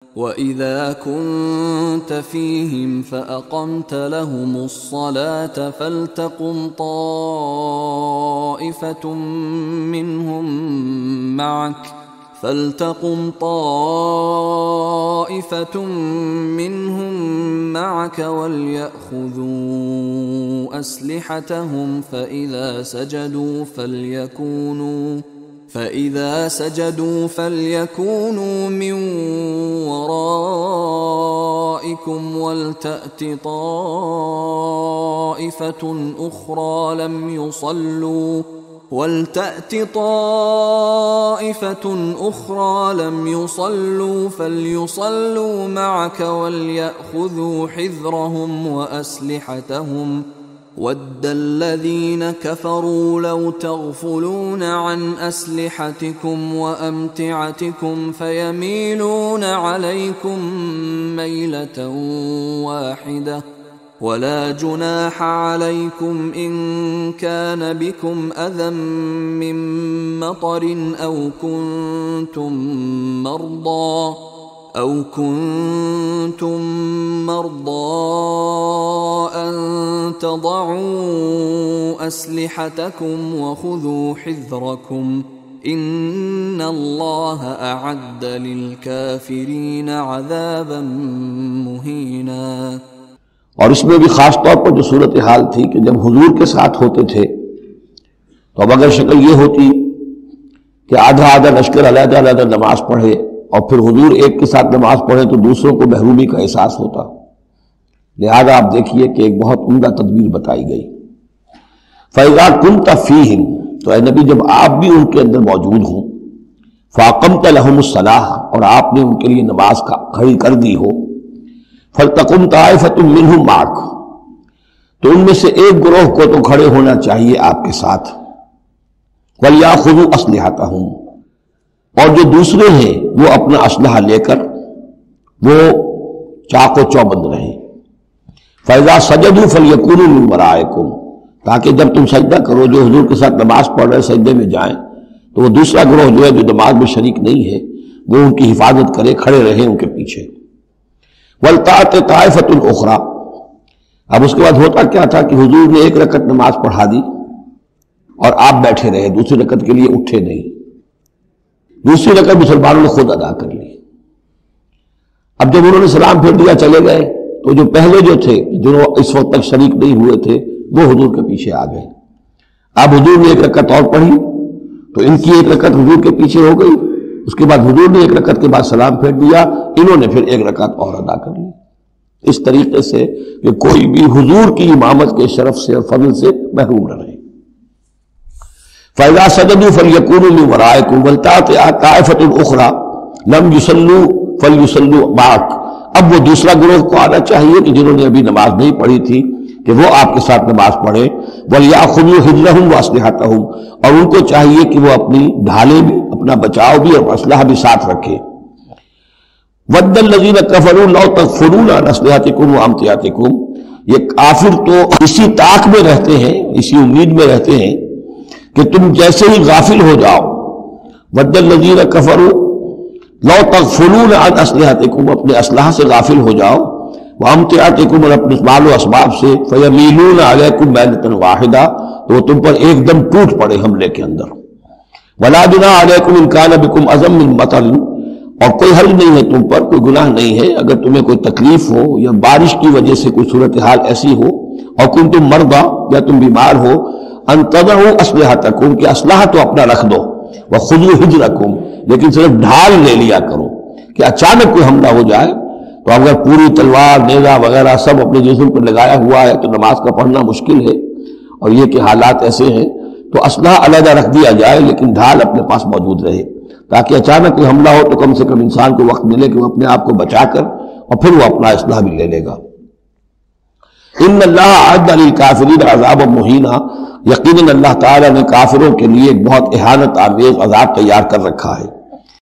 وَإِذَا كُنْتَ فِيهِمْ فَأَقَمْتَ لَهُمُ الصَّلَاةَ فَلْتَقُمْ طَائِفَةٌ مِّنْهُمْ مَعَكَ وَلْيَأْخُذُوا أَسْلِحَتَهُمْ فَإِذَا سَجَدُوا فَلْيَكُونُوا مِنْ وَرَائِكُمْ وَلْتَأْتِ طَائِفَةٌ أُخْرَى لَمْ يُصَلُّوا فَلْيُصَلُّوا مَعَكَ وَلْيَأْخُذُوا حِذْرَهُمْ وَأَسْلِحَتَهُمْ وَدَّ الَّذِينَ كَفَرُوا لَوْ تَغْفُلُونَ عَنْ أَسْلِحَتِكُمْ وَأَمْتِعَتِكُمْ فَيَمِيلُونَ عَلَيْكُمْ مَيْلَةً وَاحِدَةً وَلَا جُنَاحَ عَلَيْكُمْ إِن كَانَ بِكُمْ أَذًى مِّن مَّطَرٍ أَوْ كُنتُم مَّرْضَىٰ أَن تَضَعُوا أَسْلِحَتَكُمْ وَخُذُوا حِذْرَكُمْ إِنَّ اللَّهَ أَعَدَّ لِلْكَافِرِينَ عَذَابًا مُّهِينًا۔ اور اس میں بھی خاص طور پر جو صورتحال تھی کہ جب حضور کے ساتھ ہوتے تھے تو اب اگر شکل یہ ہوتی کہ آدھا آدھا لشکر علیحدہ علیحدہ نماز پڑھے اور پھر حضور ایک کے ساتھ نماز پڑھے تو دوسروں کو محرومی کا احساس ہوتا، لہذا آپ دیکھیے کہ ایک بہت عمدہ تدبیر بتائی گئی۔ فَإِذَا كُنْتَ فِيهِمْ، تو اے نبی جب آپ بھی ان کے اندر موجود ہوں، فَأَقَمْتَ لَهُمُ الصَّلَاةَ، اور آپ نے ان کے لیے نماز کھڑی کر دی ہو، فَلْتَقُمْ طَائِفَةٌ مِّنْهُمْ مَعَكَ، تو ان میں سے ایک گروہ کو تو کھڑے ہونا چاہیے آپ کے ساتھ، وَلْيَأْخُذُوا أَسْلِحَتَهُمْ، اور جو دوسرے ہیں وہ اپنا اسلحہ لے کر وہ چاق و چوبند رہیں۔ فَإِذَا سَجَدُوا فَلْيَكُونُوا مِنْ وَرَائِكُمْ، تاکہ جب تم سجدہ کرو، جو حضور کے ساتھ نماز پڑھ رہے سجدے میں جائیں تو وہ دوسرا گروہ جو ہے جو نماز میں شریک نہیں ہے وہ ان کی حفاظت کرے، کھڑے رہیں ان کے پیچھے۔ وَلْتَأْتِ طَائِفَةٌ أُخْرَى، اب اس کے بعد ہوتا کیا تھا کہ حضور نے ایک رکعت نماز پڑھا دی اور آپ بیٹھے رہے، دوسری رکعت کے لیے اٹھے نہیں، دوسری رکعت مسلمانوں نے خود ادا کر لی۔ اب جب انہوں نے سلام پھیر دیا چلے گئے تو جو پہلے جو تھے جو اس وقت تک شریک نہیں ہوئے تھے وہ حضور کے پیچھے آ گئے۔ اب حضور نے ایک رکعت اور پڑھی تو ان کی ایک رکعت حضور کے پیچھے ہو گئی، اس کے بعد حضور نے ایک رکعت کے بعد سلام پھیر دیا، انہوں نے پھر ایک رکعت اور ادا کر لی، اس طریقے سے کہ کوئی بھی حضور کی امامت کے شرف سے اور فضل سے محروم نہ رہے۔ فَإِذَا سَجَدُوا فَلْيَكُونُوا مِنْ وَرَائِكُمْ وَلْتَأْتِ طَائِفَةٌ أُخْرَى لَمْ يُصَلُّوا فَلْيُصَلُّوا مَعَكَ، اب وہ دوسرا گروہ کو آنا چاہیے کہ جنہوں نے ابھی نماز نہیں پڑھی تھی کہ وہ آپ کے ساتھ نماز پڑھے، وَلْيَأْخُذُوا حِذْرَهُمْ وَأَسْلِحَتَهُمْ، اور ان کو چاہیے کہ وہ اپنی ڈھالیں بھی، اپنا بچاؤ بھی اور اسلحہ بھی ساتھ رکھے۔ وَدَّ الَّذِينَ كَفَرُوا لَوْ تَغْفُلُونَ عَنْ أَسْلِحَتِكُمْ وَأَمْتِعَتِكُمْ، یہ کافر تو اسی طاق میں رہتے ہیں، اسی امید میں رہتے ہیں کہ تم جیسے ہی غافل ہو جاؤ۔ وَدَّ الَّذِينَ كَفَرُوا لَوْ تَغْفُلُونَ عَنْ أَسْلِحَتِكُمْ، اپنے اسلحہ سے غافل ہو جاؤ، وَأَمْتِعَتِكُمْ، اور اپنے مال و اسباب سے، فَيَمِيلُونَ عَلَيْكُمْ مَيْلَةً وَاحِدَةً، تو وہ تم پر ایک دم ٹوٹ پڑے حملے کے اندر۔ وَلَا جُنَاحَ عَلَيْكُمْ إِن كَانَ بِكُمْ أَذًى مِّن مَّطَرٍ، اور کوئی حرج نہیں ہے تم پر، کوئی گناہ نہیں ہے اگر تمہیں کوئی تکلیف ہو یا بارش کی وجہ سے کوئی صورتحال ایسی ہو، اور کنتم مرضى، یا تم بیمار ہو، ان تضعوا اسلحتکم، کہ اسلحہ تو اپنا رکھ دو، وخذوا حجرکم، لیکن صرف ڈھال لے لیا کرو کہ اچانک کوئی حملہ ہو جائے تو اگر پوری تلوار نیزہ وغیرہ سب اپنے جسم پر لگایا ہوا ہے تو نماز کا پڑھنا مشکل ہے، اور یہ کہ حالات ایسے ہیں تو اسلحہ علیحدہ رکھ دیا جائے لیکن ڈھال اپنے پاس موجود رہے، تاکہ اچانک کوئی حملہ ہو تو کم سے کم انسان کو وقت ملے کہ وہ اپنے آپ کو بچا کر اور پھر وہ اپنا اسلحہ بھی لے لے گا۔ ان اللہ اعد للکافرین عذابا مہینا، یقیناً اللہ تعالیٰ نے کافروں کے لیے ایک بہت اہانت آمیز عذاب تیار کر رکھا ہے۔